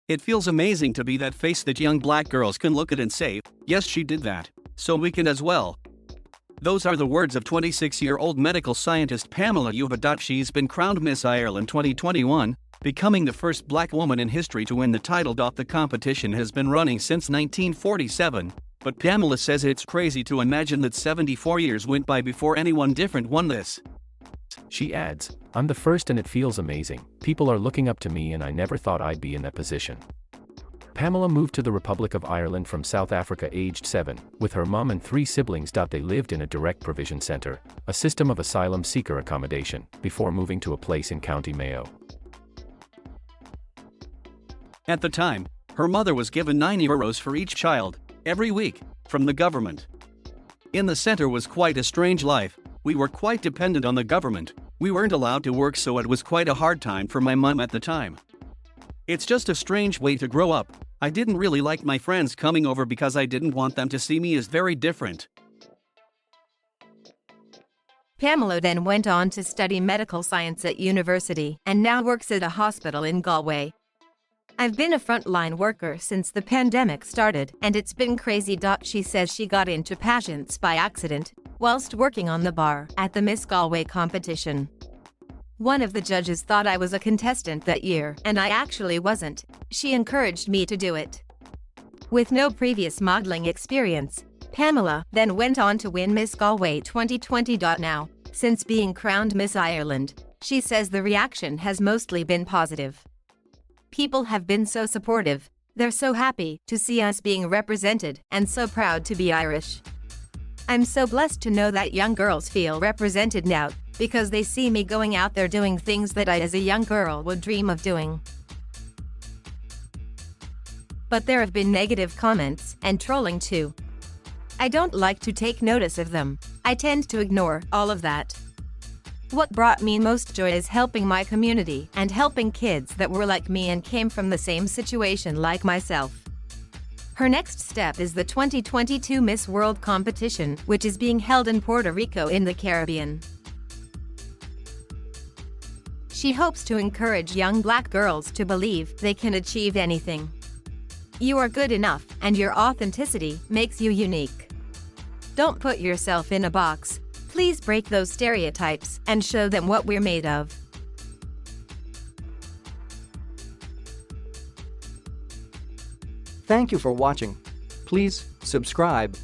It feels amazing to be that face that young black girls can look at and say, yes, she did that, so we can as well. Those are the words of 26-year-old medical scientist Pamela Uba.She. She's been crowned Miss Ireland 2021, becoming the first black woman in history to win the title. The competition has been running since 1947, but Pamela says it's crazy to imagine that 74 years went by before anyone different won this. She adds, "I'm the first and it feels amazing. People are looking up to me and I never thought I'd be in that position." Pamela moved to the Republic of Ireland from South Africa aged 7, with her mom and 3 siblings. They lived in a direct provision centre, a system of asylum seeker accommodation, before moving to a place in County Mayo. At the time, her mother was given €9 for each child, every week, from the government. In the centre was quite a strange life. We were quite dependent on the government. We weren't allowed to work, so it was quite a hard time for my mum at the time. It's just a strange way to grow up. I didn't really like my friends coming over because I didn't want them to see me as very different. Pamela then went on to study medical science at university and now works at a hospital in Galway. "I've been a frontline worker since the pandemic started, and it's been crazy." She says she got into pageants by accident whilst working on the bar at the Miss Galway competition. "One of the judges thought I was a contestant that year, and I actually wasn't. She encouraged me to do it." With no previous modeling experience, Pamela then went on to win Miss Galway 2020. Now, since being crowned Miss Ireland, she says the reaction has mostly been positive. "People have been so supportive. They're so happy to see us being represented and so proud to be Irish. I'm so blessed to know that young girls feel represented now, because they see me going out there doing things that I as a young girl would dream of doing." But there have been negative comments and trolling too. "I don't like to take notice of them. I tend to ignore all of that. What brought me most joy is helping my community and helping kids that were like me and came from the same situation like myself." Her next step is the 2022 Miss World competition, which is being held in Puerto Rico in the Caribbean. She hopes to encourage young black girls to believe they can achieve anything. "You are good enough, and your authenticity makes you unique. Don't put yourself in a box. Please break those stereotypes and show them what we're made of." Thank you for watching. Please subscribe.